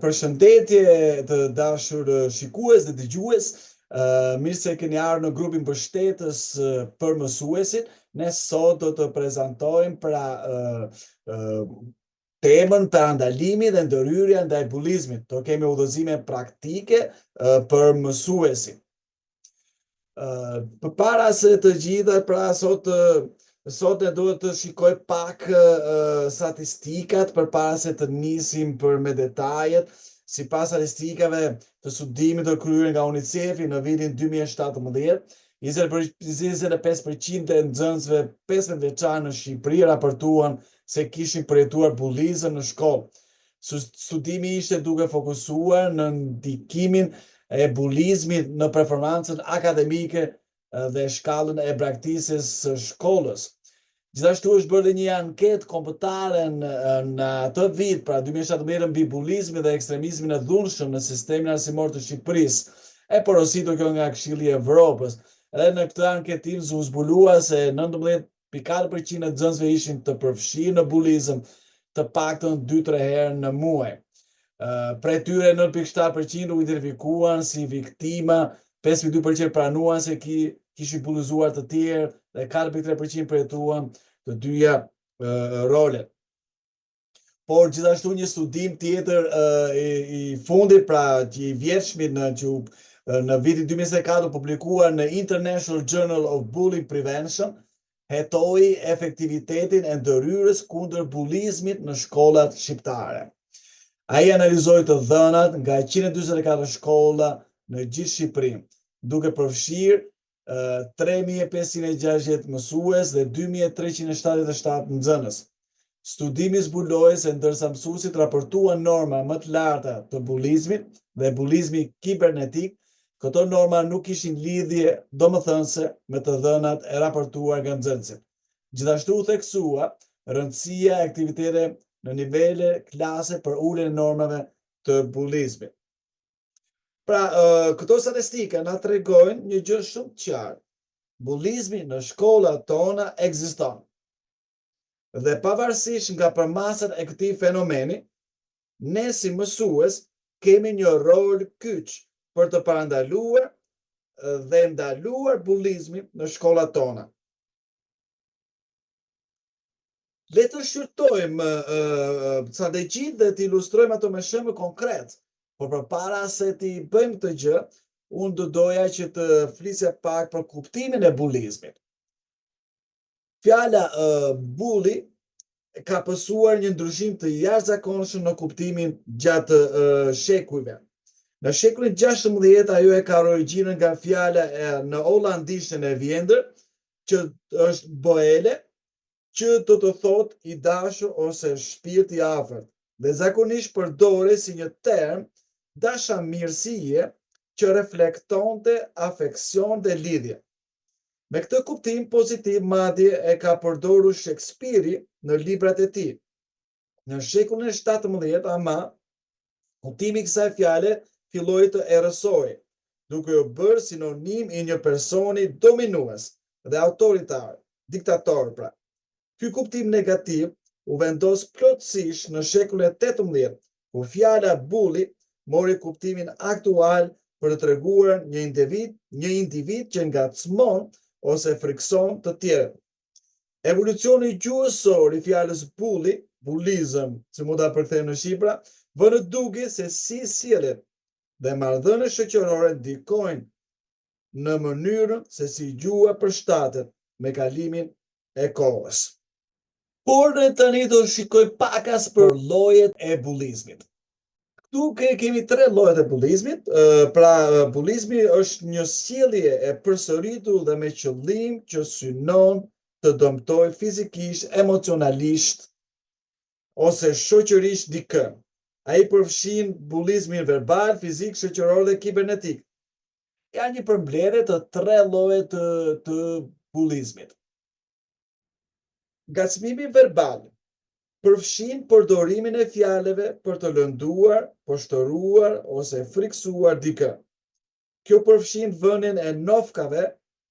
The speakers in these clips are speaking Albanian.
Përshëndetje të dashur shikues dhe dëgjues. Mirë se keni ardhur në grupin mbështetës për mësuesin. Ne sot do të prezantojmë temën parandalimi dhe ndërhyrja ndaj bullizmit. Do kemi udhëzime praktike për mësuesin. Përpara se të gjitha, sot ne duhet të shikoj pak statistikat përpara se të nisim me detajet. Sipas statistikave të studimit të kryer nga UNICEF-i në vitin 2017, 25% e nxënësve 15 vjeçar në Shqipëri raportuan se kishin përjetuar bullizëm në shkollë. Studimi ishte duke fokusuar në ndikimin e bullizmit në performancën akademike dhe shkallën e braktisjes së shkollës. Gjithashtu është bërë një anketë kombëtare në atë vit, pra 2017, mbi bullizmin dhe ekstremizmin e dhunshëm në sistemin arsimor të Shqipërisë, e porositur kjo nga Këshilli i Evropës. Edhe në këtë anketim u zbulua se 19.4% e nxënësve ishin të përfshirë në bullizëm të paktën 2-3 herë në muaj. Prej tyre 9.7% u identifikuan si viktima, 5.2% pranuan se kishin bullizuar të tjerë dhe 4.3% përjetuan të dyja rolet. Por gjithashtu një studim tjetër i fundit, pra që i vjetshmit në vitin 2024 publikuar në International Journal of Bullying Prevention, hetoi efektivitetin e ndërhyrjes kundër bullizmit në shkollat shqiptare. Ai analizoi të dhënat nga 144 shkolla në gjithë Shqipërinë, duke përfshirë 3.560 mësues dhe 2.377 nxënës. Studimi zbuloi se ndërsa mësuesit raportuan norma më të larta të bullizmit dhe bullizmi kibernetik, këto norma nuk kishin lidhje domethënëse me të dhënat e raportuar nga nxënësit. Gjithashtu u theksua rëndësia e aktiviteteve në nivele klase për uljen e normave të bullizmit. Pra, këto statistika na tregojnë një gjë shumë të qartë. Bullizmi në shkollat tona ekziston. Dhe pavarësisht nga përmasat e këtij fenomeni, ne si mësues kemi një rol kyç për të parandaluar dhe ndaluar bullizmin në shkollat tona. Le të shqyrtojmë strategjitë dhe të ilustrojmë ato me shembull konkret. Por përpara se të bëjmë këtë gjë, unë do doja që të flisja pak për kuptimin e bullizmit. Fjala bully ka pësuar një ndryshim të jashtëzakonshëm në kuptimin gjatë shekujve. Në shekullin 16 ajo e ka origjinën nga fjala në hollandishten e vjetër, që është boele, që do të thotë i dashur ose shpirt i afërt, dhe zakonisht përdoret si një term dashamirësie që reflektonte afeksion dhe lidhje. Me këtë kuptim pozitiv madje e ka përdorur Shakespeare në librat e tij. Në shekullin e 17, ama, kuptimi i kësaj fjale filloi të errësojë, duke u bërë sinonim i një personi dominues dhe autoritar, diktator pra. Ky kuptim negativ u vendos plotësisht në shekullin e 18, ku fjala bully mori kuptimin aktual për të treguar një individ që ngacmon ose frikson të tjerët. Evolucioni gjuhësor i fjalës bully, bullizëm, si mund ta përkthejmë në shqipra, vënë duke se si sjelljet dhe marrëdhëniet shoqërore ndikojnë në mënyrën se si gjuha përshtatet me kalimin e kohës. Por ne tani do shikoj pakas për llojet e bullizmit. Këtu kemi 3 llojet e bullizmit. Pra, bullizmi është një sjellje e përsëritur dhe me qëllim që synon të dëmtojë fizikisht, emocionalisht ose shoqërisht dikë. Ai përfshin bullizmin verbal, fizik, shoqëror dhe kibernetik. Ka një përmbledhje të 3 lloje të bullizmit. Ngacmimi verbal përfshin përdorimin e fjalëve për të lënduar, poshtëruar ose friksuar dikë. Kjo përfshin vënien e nofkave,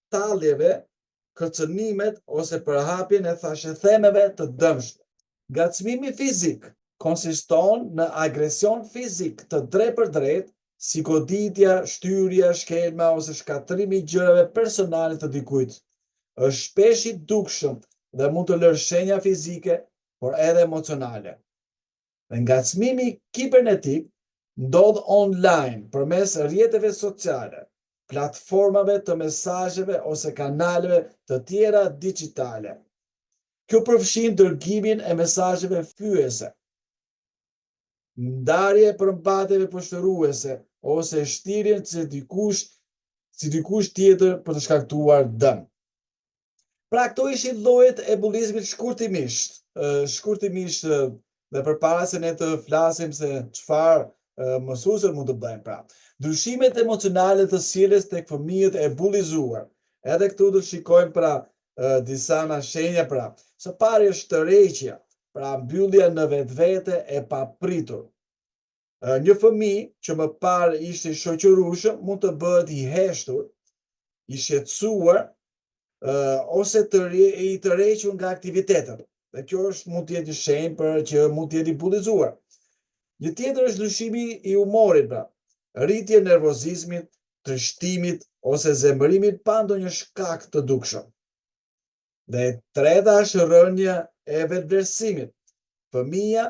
talljeve, kërcënimet ose përhapjen e thashëthemeve të dëmshme. Ngacmimi fizik konsiston në agresion fizik të drejt për drejt, si goditja, shtyrja, shkelma ose shkatrimi i gjërave personale të dikujt. Është shpesh i dukshëm dhe mund të lërë shenja fizike, por edhe emocionale. Dhe ngacmimi kibernetik ndodh online përmes rrjeteve sociale, platformave të mesazheve ose kanaleve të tjera digjitale. Kjo përfshin dërgimin e mesazheve fyese, ndarje përmbajtjeve poshtëruese ose shtirjen si dikush tjetër për të shkaktuar dëm. Pra këto ishin llojet e bullizmit shkurtimisht dhe përpara se ne të flasim se çfarë mësuesët mund të bëjnë. Pra, ndryshimet emocionale të sjelljes tek fëmijët e bullizuar. Edhe këtu do të shikojmë pra disa nga shenja. Pra, së pari është tërheqja, pra mbyllja në vetvete e papritur. Një fëmijë që më parë ishte i shoqërueshëm mund të bëhet i heshtur, i shqetësuar ose i tërhequr nga aktivitetet. Dhe kjo mund të jetë një shenjë për që mund të jetë i bullizuar. Një tjetër është ndryshimi i humorit, pra, rritje e nervozizmit, trishtimit ose zemërimit pa ndonjë shkak të dukshëm. Dhe treta është rënja e vetëvlerësimit. Fëmia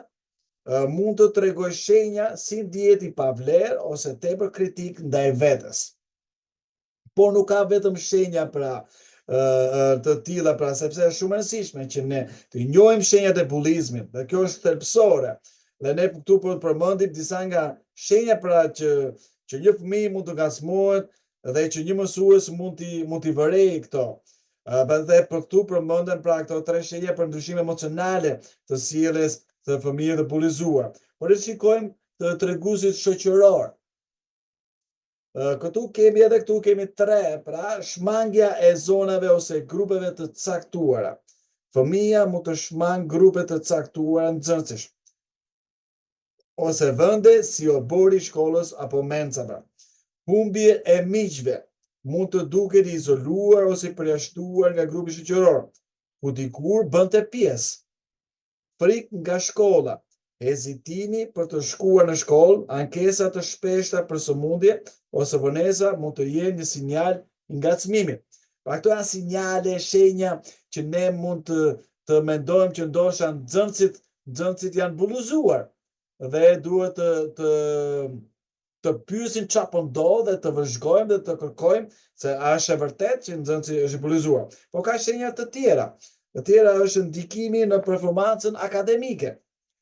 mund të tregojë shenja si ndihet i pavlerë ose tepër kritik ndaj vetes. Por nuk ka vetëm shenja pra të tilla, pra sepse është shumë e rëndësishme që ne të njohim shenjat e bullizmit, dhe kjo është thelbësore. Dhe ne këtu po të përmendim disa nga shenja pra që një fëmijë mund të ngacmohet dhe që një mësues mund t'i vërejë këto. Dhe për këtu përmendem pra këto tre shenja për ndryshime emocionale të sjelljes të fëmijëve të bullizuar. Por le të shikojmë të treguesit shoqëror. Këtu kemi tre, pra shmangja e zonave ose grupeve të caktuara. Fëmia mund të shmang grupe të caktuara nxënësish ose vende si obori i shkollës apo menca. Humbje e miqve, mund të duket i izoluar ose i përjashtuar nga grupi shoqëror, ku dikur bënte pjesë. Frikë nga shkolla, hezitimi për të shkuar në shkollë, ankesa të shpeshta për sëmundje ose vonesa mund të jenë një sinjal i ngacmimit. Pra këto janë sinjale, shenja që ne mund të mendojmë që ndoshta nxënësit janë bullizuar dhe duhet të pyesim çfarë po ndodh dhe të vëzhgojmë dhe të kërkojmë se a është e vërtetë që nxënësi është i bullizuar. Po ka shenja të tjera. Të tjera është ndikimi në performancën akademike.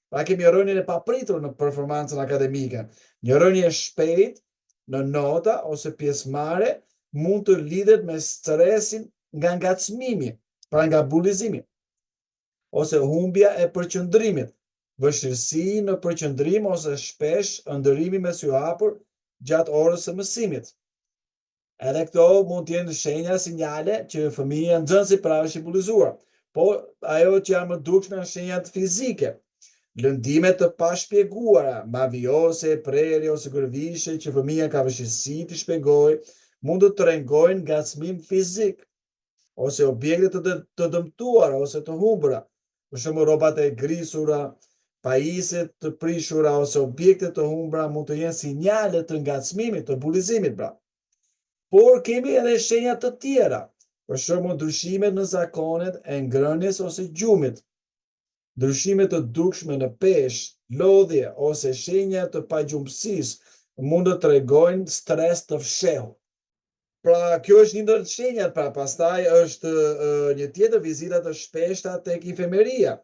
Pra kemi rënien e papritur në performancën akademike. Një rënje shpejt në nota ose pjesëmarrje mund të lidhet me stresin nga ngacmimi, pra nga bullizimi, ose humbja e përqendrimit, vështirësi në përqendrim ose shpesh ëndërrimi me sy hapur gjatë orës së mësimit. Edhe këto mund të jenë shenja, sinjale që fëmia nxënësi pra është i bullizuar. Po ajo që janë më dukshme janë shenjat fizike. Lëndime të pashpjeguara, mavjose, prerje ose gërvishe që fëmia ka vështirësi të shpjegojë, mund të tregojnë ngacmim fizik, ose objekte të dëmtuara ose të humbura, për shembull rrobat e grisura, pajisjet të prishura ose objekte të humbura mund të jenë sinjale të ngacmimit, të bullizimit pra. Por kemi edhe shenja të tjera, për shembull ndryshimet në zakonet e ngrënies ose gjumit, ndryshime të dukshme në peshë, lodhje ose shenja të pagjumësisë mund të tregojnë stres të fshehur. Pra kjo është një ndër shenjat, pra pastaj është një tjetër vizita të shpeshta tek infermeria.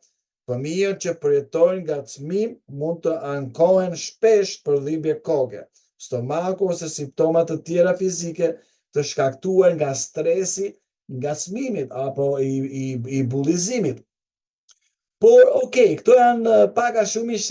Fëmijët që përjetojnë ngacmim mund të ankohen shpesh për dhimbje koke, stomaku ose simptoma të tjera fizike të shkaktuar nga stresi, ngacmimit apo i bullizimit. Por, këto janë pak a shumë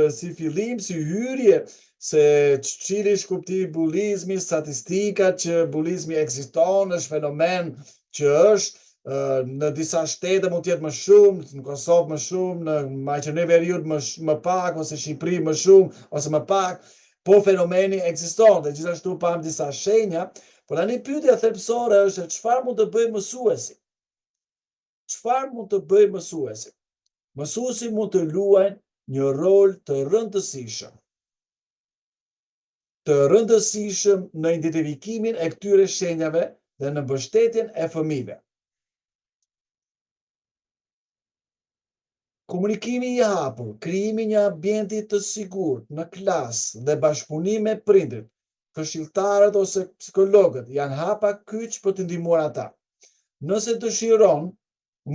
si fillim, si hyrje, se cili është kuptimi i bullizmit, statistikat që bullizmi ekziston, është fenomen që është në disa shtete mund të jetë më shumë, në Kosovë më shumë, në Maqedoni Veriut më pak, ose Shqipëri më shumë ose më pak, po fenomeni ekziston dhe gjithashtu pam disa shenja. Por tani pyetja thelbësore është çfarë mund të bëjë mësuesi? Çfarë mund të bëjë mësuesi? Mësuesi mund të luajnë një rol të rëndësishëm në identifikimin e këtyre shenjave dhe në mbështetjen e fëmijëve. Komunikimi i hapur, krijimi një ambienti të sigurt në klasë dhe bashkëpunim me prindërit, këshilltarët ose psikologët janë hapa kyç për të ndihmuar ata. Nëse dëshiron,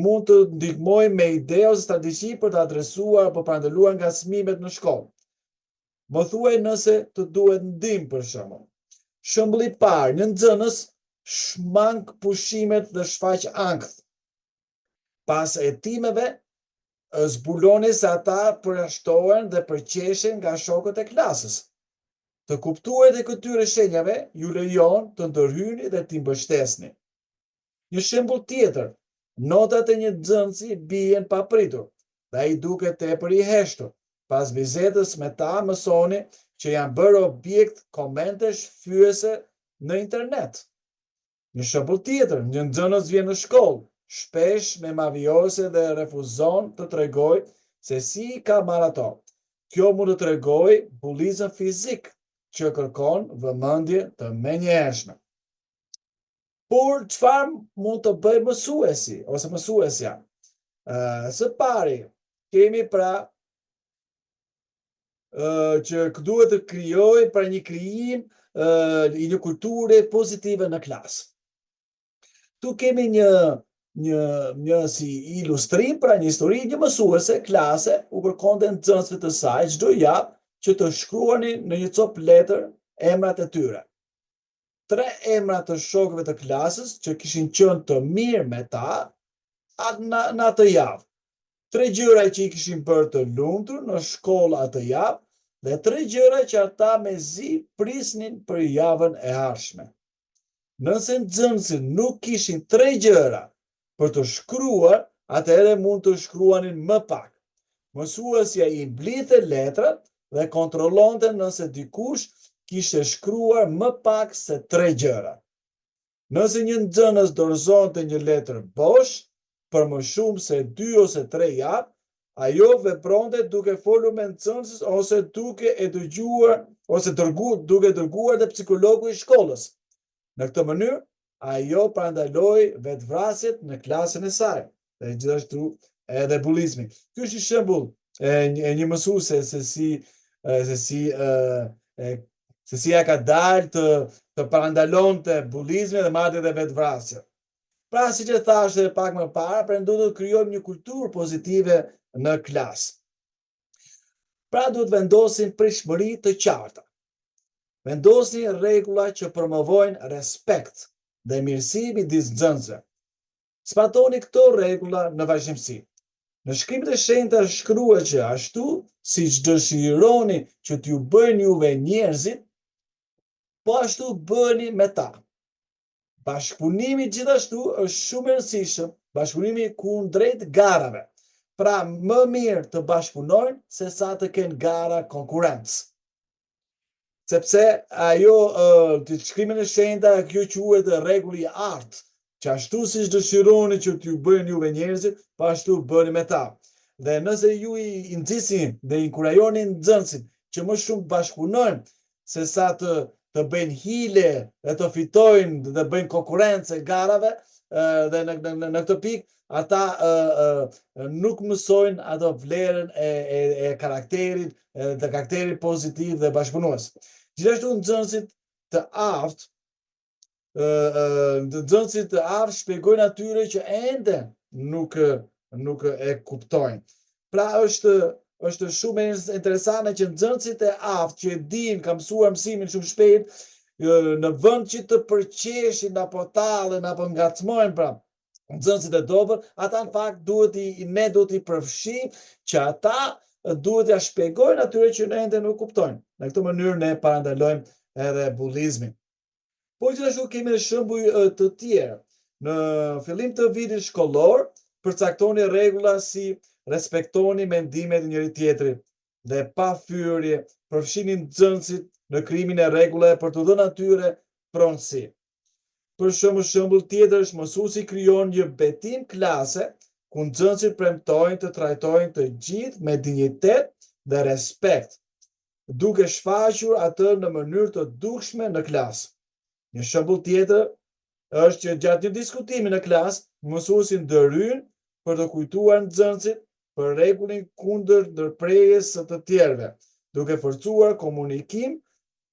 mund të ndihmoj me ide ose strategji për të adresuar apo parandaluar ngacmimet në shkollë. Më thuaj nëse të duhet ndihmë për shembull. Shembulli i parë, një nxënës shmang pushimet dhe shfaq ankth. Pas hetimeve zbuloni se ata përjashtohen dhe përqeshen nga shokët e klasës. Të kuptuarit e këtyre shenjave ju lejon të ndërhyni dhe t'i mbështesni. Një shembull tjetër, notat e një nxënësi bien papritur dhe ai duket tepër i heshtur. Pas bisedës me ta mësoni që janë bërë objekt komentesh fyese në internet. Një shembull tjetër, një nxënës vjen në shkollë, shpesh me mavjose dhe refuzon të tregoj se si ka marrë ato. Kjo mund të tregoj bullizëm fizik që kërkon vëmendje të menjëhershme. Por çfarë mund të bëjë mësuesi ose mësuesja? Së pari, kemi pra që duhet të krijoj pra një krijim i një kulture pozitive në klasë. Tu kemi një si ilustrim, pra një histori, një mësuese klase u kërkonte nxënësve të saj çdo javë që të shkruanin në një copë letër emrat e tyre. 3 emra të shokëve të klasës që kishin qenë të mirë me ta në atë javë. 3 gjëra që i kishin bërë të lumtur në shkollë atë javë dhe 3 gjëra që ata mezi prisnin për javën e ardhshme. Nëse nxënësit nuk kishin 3 gjëra për të shkruar, atëherë mund të shkruanin më pak. Mësuesja i mblidhte letrat dhe kontrollonte nëse dikush kishte shkruar më pak se 3 gjëra. Nëse një nxënës dorëzonte një letër bosh për më shumë se 2 ose 3 javë, ajo vepronte duke folur me nxënësin ose duke dërguar te psikologu i shkollës. Në këtë mënyrë, ajo parandaloi vetvrasjet në klasën e saj dhe gjithashtu edhe bullizmin. Ky është një shembull e një mësuese se si ja ka dalë të parandalonte bullizmin dhe madje edhe vetvrasjen. Pra, siç e thash edhe pak më parë, duhet të krijojmë një kulturë pozitive në klasë. Pra, duhet vendosim pritshmëri të qarta. Vendosni rregulla që promovojnë respekt dhe mirësi midis nxënësve. Zbatoni këto rregulla në vazhdimsi. Në shkrimet e shenjta shkruhet që ashtu siç dëshironi që t'ju bëjnë juve njerëzit, po ashtu bëni me ta. Bashkëpunimi gjithashtu është shumë i rëndësishëm, bashkëpunimi kundrejt garave. Pra, më mirë të bashkëpunojnë se sa të kenë gara konkurrencë. Sepse ajo të shkrimin e shenjta kjo quhet rregulli i artë, që ashtu siç dëshironi që t'ju bëjnë juve njerëzit, po ashtu bëni me ta. Dhe nëse ju i nxisni dhe i inkurajoni nxënësit që më shumë bashkëpunojnë se sa të bëjnë hile dhe të fitojnë dhe bëjnë konkurrencë garave, dhe në këtë pikë ata nuk mësojnë ato vlerën e karakterit, të karakterit pozitiv dhe bashkëpunues. Gjithashtu nxënësit të aftë shpjegojnë atyre që ende nuk e kuptojnë. Pra është shumë interesante që nxënësit e aftë që e dinë, ka mësuar mësimin shumë shpejt, në vend që të përqeshin apo tallen apo ngacmojnë pra nxënësit e dobët, ata në fakt ne duhet i përfshijmë që ata duhet ja shpjegojnë atyre që ende nuk kuptojnë. Në këtë mënyrë ne parandalojmë edhe bullizmin. Po gjithashtu kemi edhe shembuj të tjerë. Në fillim të vitit shkollor, përcaktoni rregulla si respektoni mendimet e njëri tjetrit dhe pa fyerje, përfshini nxënësit në krijimin e rregullave për të dhënë atyre pronësi. Për shembull tjetër është mësuesi krijon një betim klase ku nxënësit premtojnë të trajtojnë të gjithë me dinjitet dhe respekt, duke shfaqur atë në mënyrë të dukshme në klasë. Një shembull tjetër është që gjatë një diskutimi në klasë, mësuesi ndërhyn për të kujtuar nxënësit për rregullin kundër ndërprerjes së të tjerëve, duke forcuar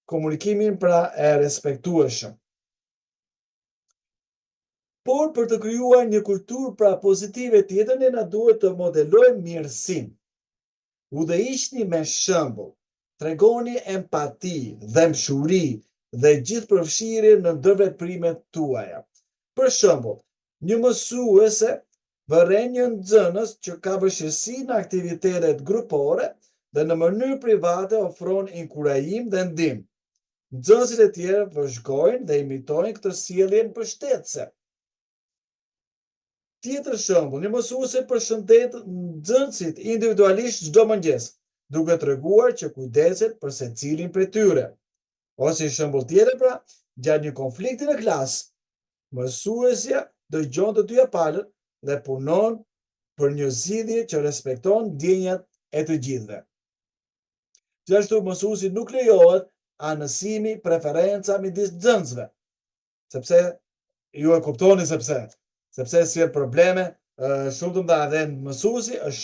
komunikimin pra e respektueshëm. Por për të krijuar një kulturë pra pozitive tjetër, ne na duhet të modelojmë mirësinë. Udhëhiqni me shembull, tregoni empati, dëmshuri dhe gjithëpërfshirje në ndërveprimet tuaja. Për shembull, një mësuese vëren një nxënës që ka vështirësi në aktivitetet grupore dhe në mënyrë private ofron inkurajim dhe ndihmë. Nxënësit e tjerë vëzhgojnë dhe imitojnë këtë sjellje mbështetëse. Tjetër shembull, një mësuese përshëndet nxënësit individualisht çdo mëngjes, duke treguar që kujdeset për secilin prej tyre. Ose një shembull tjetër pra, gjatë një konflikti në klasë, mësuesja dëgjon të dyja palët dhe punon për një zgjidhje që respekton ndjenjat e të gjithëve. Gjithashtu mësuesit nuk lejohet anësimi, preferenca midis nxënësve, sepse ju e kuptoni sepse sjell probleme shumë të mëdha dhe mësuesi është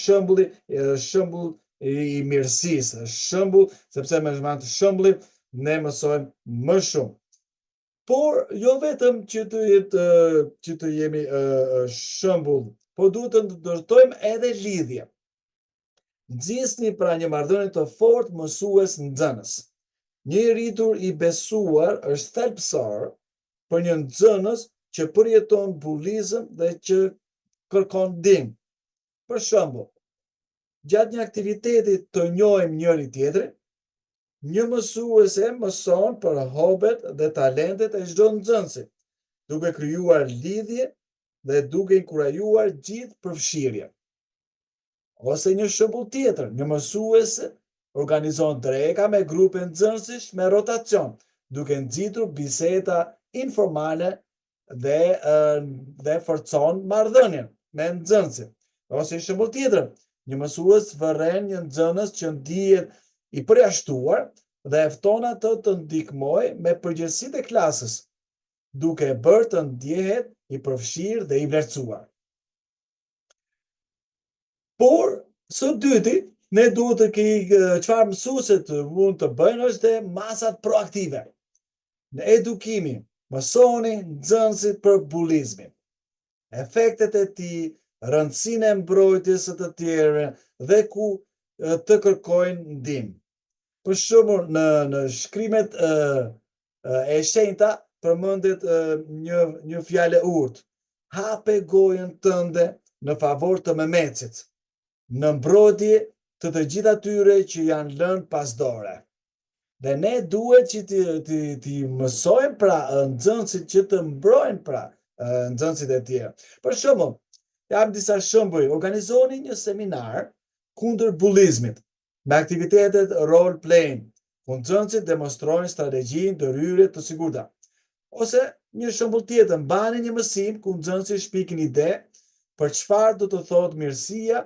shembull i mirësisë, është shembull sepse me atë shembull ne mësojmë më shumë. Por jo vetëm që të jemi shembull, po duhet të ndërtojmë edhe lidhje. Nxjisni pra një marrëdhënie të fortë mësues-nxënës. Një i rritur i besuar është thelbësor për një nxënës që përjeton bullizëm dhe që kërkon ndihmë. Për shembull, gjatë një aktiviteti të njohim njëri tjetrin, një mësuese mëson për hobet dhe talentet e çdo nxënësi, duke krijuar lidhje dhe duke inkurajuar gjithëpërfshirje. Ose një shembull tjetër, një mësuese organizon dreka me grupe nxënësish me rotacion, duke nxitur biseda informale dhe forcon marrëdhënien me nxënësin. Ose një shembull tjetër, një mësues vëren një nxënës që ndihet i përjashtuar dhe e fton atë të ndihmojë me përgjegjësitë e klasës, duke e bërë të ndjehet i përfshirë dhe i vlerësuar. Por, së dyti, ne duhet të çfarë mësuesit mund të bëjnë është dhe masat proaktive. Në edukimin, mësoni nxënësit për bullizmin, efektet e tij, rëndësinë e mbrojtjes së të tjerëve dhe ku të kërkojnë ndihmë. Për shembull, në shkrimet e shenjta përmendet një fjalë urtë: hape gojën tënde në favor të Memecit, në mbrojtje të gjithë atyre që janë lënë pas dore. Dhe ne duhet që t'i mësojmë pra nxënësit që të mbrojnë pra nxënësit e tjerë. Për shembull, jam disa shembuj, organizoni një seminar kundër bullizmit me aktivitetet role playing, ku nxënësit demonstrojnë strategji ndërhyrje të sigurta. Ose një shembull tjetër, mbani një mësim ku nxënësit shpikin ide për çfarë do të thotë mirësia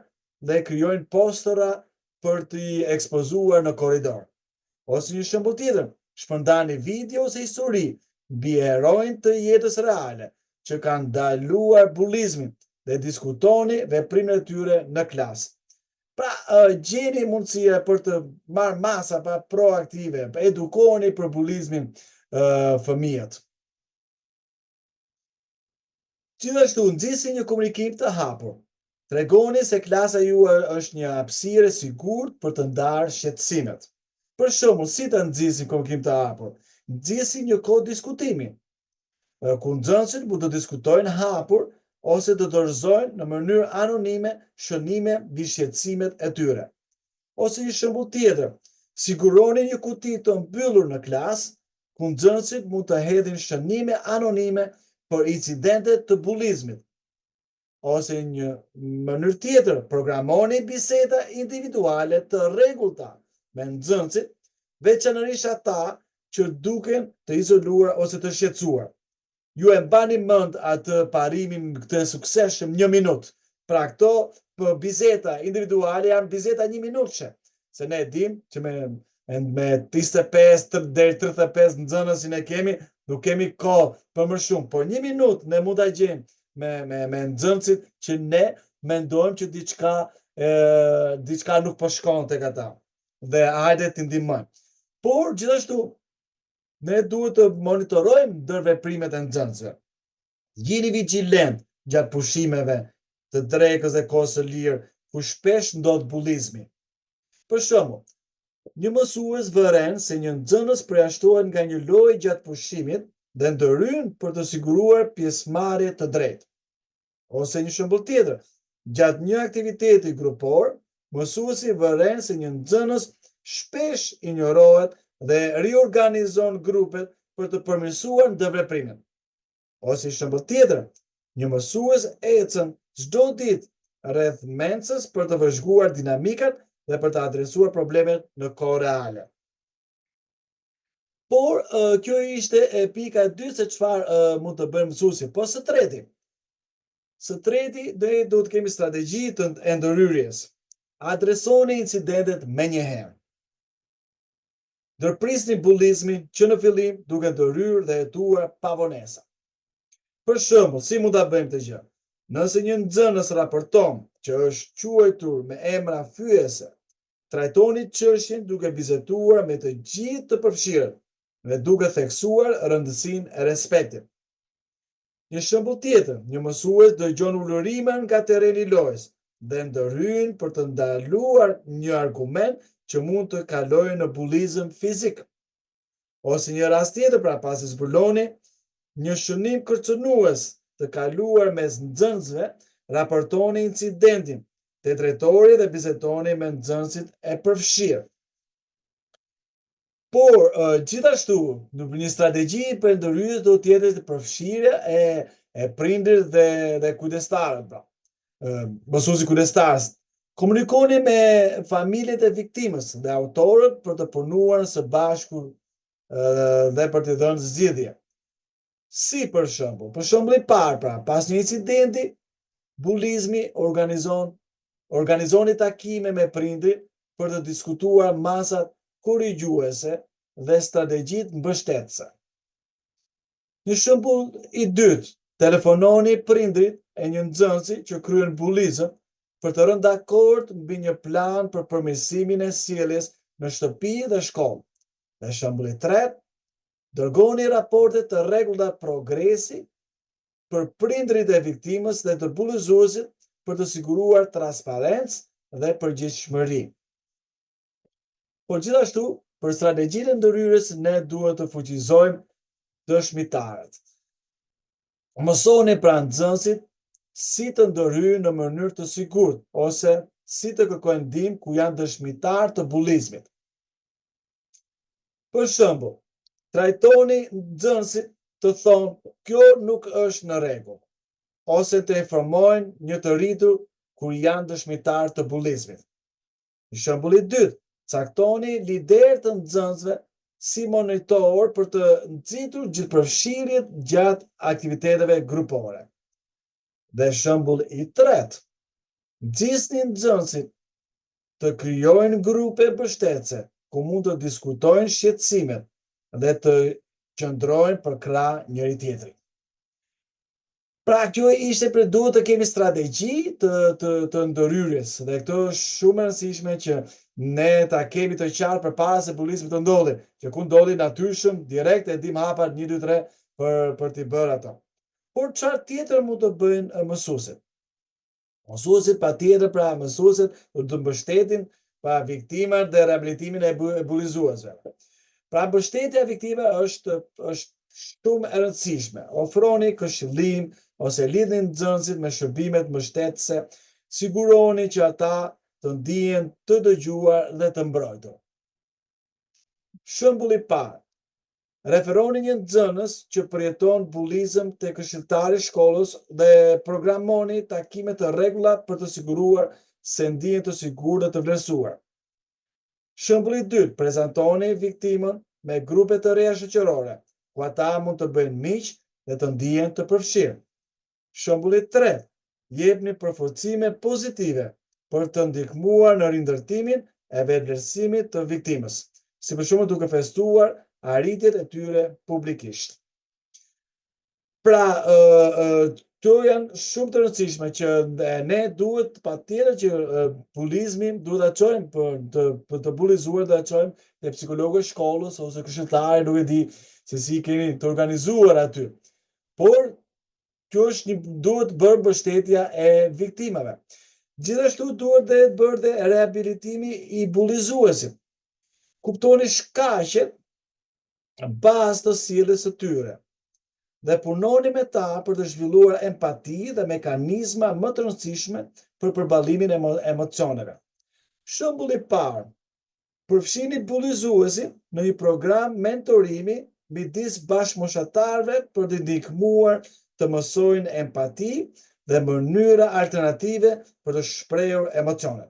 dhe krijojnë postera për t'i ekspozuar në korridor. Ose një shembull tjetër, shpërndani video ose histori mbi heronjtë të jetës reale që kanë ndaluar bullizmin dhe diskutoni veprimet e tyre në klasë. Pra, gjeni mundësia për të marrë masa proaktive, edukoni për bullizmin fëmijët. Gjithashtu, nxjisni një komunikim të hapur. Tregoni se klasa juaj është një hapësirë e sigurt për të ndarë shqetësimet. Për shembull, si të nxjisni komunikim të hapur? Nxjisni një kohë diskutimi, ku nxënësit mund të diskutojnë hapur ose të dorëzojnë në mënyrë anonime shënime mbi shqetësimet e tyre. Ose një shembull tjetër, siguroni një kuti të mbyllur në klasë, ku nxënësit mund të hedhin shënime anonime për incidentet të bullizmit. Ose një mënyrë tjetër, programoni biseda individuale të rregullta me nxënësit, veçanërisht ata që duken të izoluar ose të shqetësuar. Ju e mbani mend atë parimin këtë suksesshëm 1 minutë, Pra këto për bizeta individuale janë bizeta 1 minutëshe, se ne dim që me 25 deri 35 nxënësin e kemi, nuk kemi kohë për më shumë, por 1 minutë ne mund ta gjejmë me nxënësit që ne mendojmë që diçka nuk po shkon tek ata dhe hajde t'i ndihmojmë. Por gjithashtu ne duhet të monitorojmë ndërveprimet e nxënësve. Jini vigjilent gjatë pushimeve të drekës e kohës së lirë, ku shpesh ndodh bullizmi. Për shembull, një mësues vëren se një nxënës përjashtohet nga një lojë gjatë pushimit dhe ndërhyn për të siguruar pjesëmarrje të drejtë. Ose një shembull tjetër, gjatë një aktiviteti grupor, mësuesi vëren se një nxënës shpesh injorohet dhe riorganizon grupet për të përmirësuar ndërveprimin. Ose një shembull tjetër, një mësues ecën çdo ditë rreth mencës për të vëzhguar dinamikat dhe për të adresuar problemet në kohë reale. Por kjo ishte pika e dytë se çfarë mund të bëjë mësuesi. Po së treti, ne duhet të kemi strategji të ndërhyrjes. Adresoni incidentet menjëherë. Ndërprisni bullizmin që në fillim duke ndërhyrë dhe hetuar pavonesa. Për shembull, si mund ta bëjmë këtë gjë? Nëse një nxënës raporton që është quajtur me emra fyese, trajtoni çështjen duke bizeduar me të gjithë të përfshirët dhe duke theksuar rëndësinë e respektit. Një shembull tjetër, një mësues dëgjon ulërimin nga terreni i lojës dhe ndërhyn për të ndaluar një argument që mund të kalojë në bullizëm fizik. Ose një rast tjetër, pra pasi zbuloni një shënim kërcënues të kaluar mes nxënësve, raportoni incidentin te drejtori dhe bisedoni me nxënësit e përfshirë. Por gjithashtu, në një strategji për ndërhyrjes do të jetë të përfshirja e prindërit dhe kujdestarët, pra. Mësuesi kujdestarës. Komunikoni me familjet e viktimës dhe autorët për të punuar së bashku dhe për të dhënë zgjidhje. Si për shembull i parë, pra, pas një incidenti bullizmi, organizoni takime me prindrit për të diskutuar masat korrigjuese dhe strategjitë mbështetëse. Një shembull i dytë, telefononi prindrit e një nxënësi që kryen bullizëm për të rënë dakord mbi një plan për përmirësimin e sjelljes në shtëpi dhe shkollë. Dhe shembulli i tretë, dërgoni raporte të rregullta progresi për prindrit e viktimës dhe të bullizuesit për të siguruar transparencë dhe përgjegjësinë. Por gjithashtu, për strategjinë e ndërhyrjes ne duhet të fuqizojmë dëshmitarët. Mësoni pra nxënësit si të ndërhyjnë në mënyrë të sigurt ose si të kërkojnë ndihmë ku janë dëshmitar të bullizmit. Për shembull, trajtoni nxënësit të thonë kjo nuk është në rregull, ose të informojnë një të rritur kur janë dëshmitar të bullizmit. Në shembull i dytë, caktoni lider të nxënësve si monitor për të nxitur gjithëpërfshirjet gjatë aktiviteteve grupore. Dhe shembull i tretë, nxisni nxënësit të krijojnë grupe mbështetëse ku mund të diskutojnë shqetësimet dhe të qëndrojnë për krah njëri tjetrit. Pra kjo ishte për duhet të kemi strategji të ndërhyrjes dhe këto është shumë e rëndësishme që ne ta kemi të qartë përpara se bullizmi të ndodhi, që ku ndodhi natyrshëm direkt e dim hapat 1, 2, 3 për t'i bërë ato. Por çfarë tjetër mund të bëjnë mësuesit? Mësuesit patjetër, pra mësuesit do të mbështetin pa viktimat dhe rehabilitimin e bullizuesve. Pra mbështetja e viktimave është shumë e rëndësishme. Ofroni këshillim ose lidhni nxënësit me shërbimet mbështetëse, siguroni që ata të ndihen të dëgjuar dhe të mbrojtur. Shembull i parë, referoni një nxënës që përjeton bullizëm te këshilltari i shkollës dhe programoni takime të rregulla për të siguruar se ndihen të sigurt dhe të vlerësuar. Shembulli i dytë, prezantoni viktimën me grupe të reja shoqërore, ku ata mund të bëjnë miq dhe të ndihen të përfshirë. Shembulli i tretë, jepni përforcime pozitive për të ndihmuar në rindërtimin e vetëvlerësimit të viktimës, si për shembull duke festuar arritjet e tyre publikisht. Pra, këto janë shumë të rëndësishme që ne duhet patjetër që bulizmin duhet ta çojmë për të bulizuar, do ta çojmë te psikologu i shkollës ose këshilltari, nuk e di se si keni të organizuar aty. Por kjo është duhet bërë mbështetja e viktimave. Gjithashtu duhet të bërë dhe rehabilitimi i bulizuesit. Kuptoni shkaqet bazë të sjelljes së tyre dhe punoni me ta për të zhvilluar empati dhe mekanizma më të rëndësishme për përballimin e emocioneve. Shembulli i parë, përfshini bulizuesin në një program mentorimi midis bashkëmoshatarëve për të ndihmuar të mësojnë empati dhe mënyra alternative për të shprehur emocionet.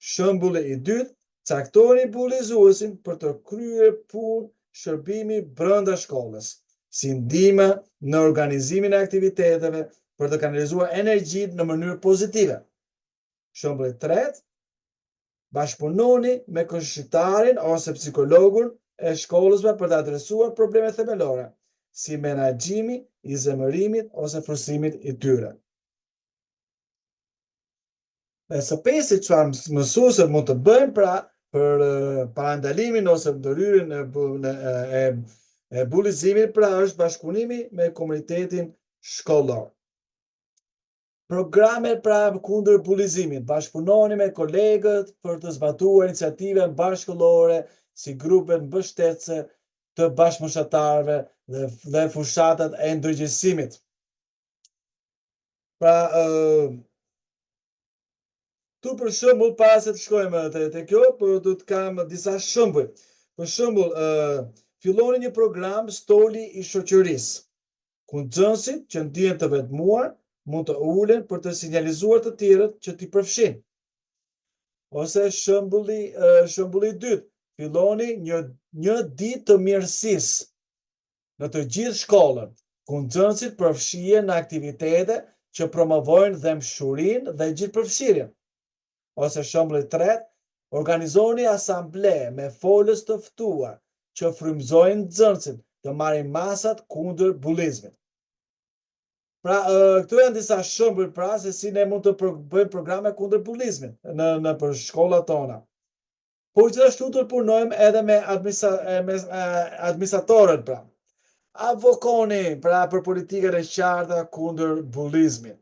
Shembulli i dytë, caktoni bulizuesin për të kryer punë shërbimi brenda shkollës, si ndihmë në organizimin e aktiviteteve për të kanalizuar energjinë në mënyrë pozitive. Shembulli i tretë, bashkëpunoni me këshilltarin ose psikologun e shkollës për të adresuar probleme themelore, si menaxhimi i zemërimit ose frustrimit i tyre. Dhe së pesi çfarë mësuesit mund të bëjnë pra për parandalimin ose ndërhyrjen e bulizimit, pra është bashkëpunimi me komunitetin shkollor. Programe pra kundër bulizimit, bashkëpunoni me kolegët për të zbatuar iniciative bashkëkollore si grupe mbështetëse të bashkëmoshatarëve dhe fushatat e ndërgjegjësimit. Pra, tu për shembull, para se të shkojmë te kjo, do të kam disa shembuj. Për shembull, filloni një program stoli i shoqërisë, ku nxënësit që ndihen të vetmuar mund të ulen për të sinjalizuar të tjerët që t'i përfshin. Ose shembulli i dytë, filloni një ditë të mirësisë në të gjithë shkollën, ku nxënësit përfshihen në aktivitete që promovojnë dëmshurinë dhe gjithëpërfshirjen. Ose shembulli i tretë, organizoni asamble me folës të ftuar që frymëzojnë nxënësit të marrin masat kundër bulizmit. Pra, këto janë disa shembuj pra se si ne mund të bëjmë programe kundër bulizmit në për shkollat tona. Por gjithashtu të punojmë edhe me administratorët pra. Avokoni pra për politikat e qarta kundër bulizmit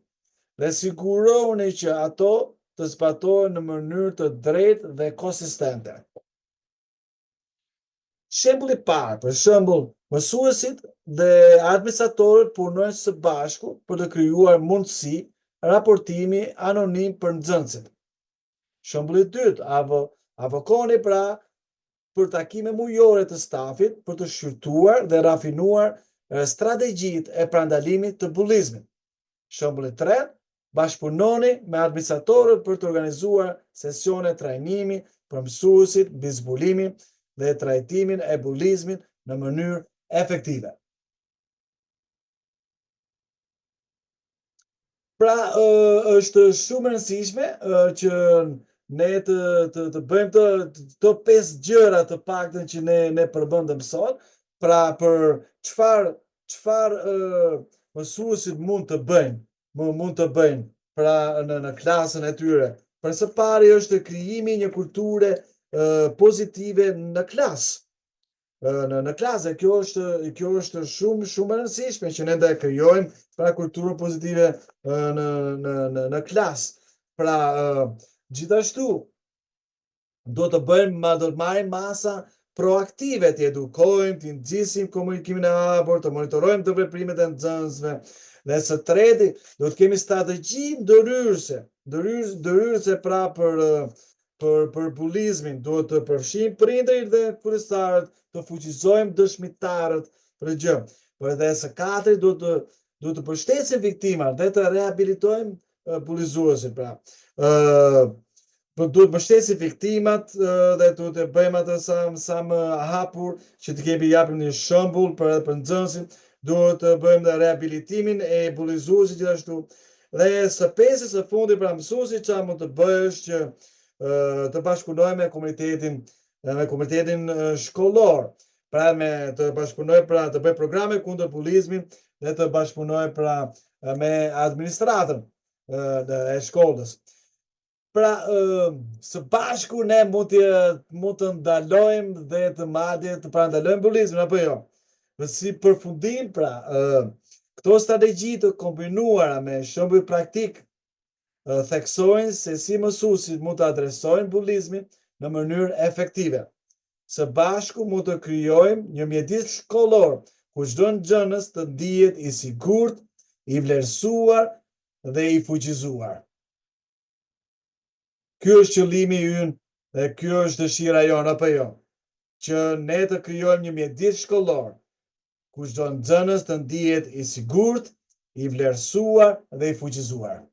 dhe siguroni që ato të zbatohen në mënyrë të drejtë dhe konsistente. Shembulli i parë, për shembull, mësuesit dhe administratorët punojnë së bashku për të krijuar mundësi raportimi anonim për nxënësit. Shembulli i dytë, avokoni pra për takime mujore të stafit për të shqyrtuar dhe rafinuar strategjitë e parandalimit të bulizmit. Shembulli i tretë, bashkëpunoni me administratorët për të organizuar sesione trajnimi për mësuesit mbi zbulimin dhe trajtimin e bulizmit në mënyrë efektive. Pra, është shumë e rëndësishme që ne të bëjmë të 5 gjëra të paktën që ne përbëndëm sot, pra për çfarë mësuesit mund të bëjnë pra në klasën e tyre. Për së pari është krijimi një kulture pozitive në klasë. Në klasë, kjo është shumë e rëndësishme që ne të krijojmë pra kulturën pozitive në klasë. Pra, gjithashtu do të marrim masa proaktive, të edukojmë, të nxisim komunikimin e hapur, të monitorojmë të veprimet e nxënësve. Dhe së treti, do të kemi strategji ndërhyrëse pra për bulizmin, do të përfshijmë prindërit dhe kurstarët, të fuqizojmë dëshmitarët për gjë. Por edhe së katërt, do të përshtasim viktimat dhe të rehabilitojmë bulizuesin pra. Duhet mbështesim viktimat dhe duhet të bëjmë atë sa më hapur që të japim një shembull për nxënësin. Duhet të bëjmë dhe rehabilitimin e bulizuesit gjithashtu. Dhe së pesi së fundi pra mësuesi çfarë mund të bëjë është që të bashkëpunojë me komunitetin shkollor, pra me të bashkëpunojë pra të bëjë programe kundër bullizmit dhe të bashkëpunojë pra me administratën e shkollës. Pra, së bashku ne mund të ndalojmë dhe të ndalojmë bullizmin, apo jo? Dhe si përfundim, pra, këto strategji të kombinuara me shembuj praktik theksojnë se si mësuesit mund të adresojnë bullizmin në mënyrë efektive. Së bashku mund të krijojmë një mjedis shkollor ku çdo nxënës të ndihet i sigurt, i vlerësuar dhe i fuqizuar. Ky është qëllimi ynë dhe ky është dëshira jonë, apo jo? Që ne të krijojmë një mjedis shkollor ku çdo nxënës të ndihet i sigurt, i vlerësuar dhe i fuqizuar.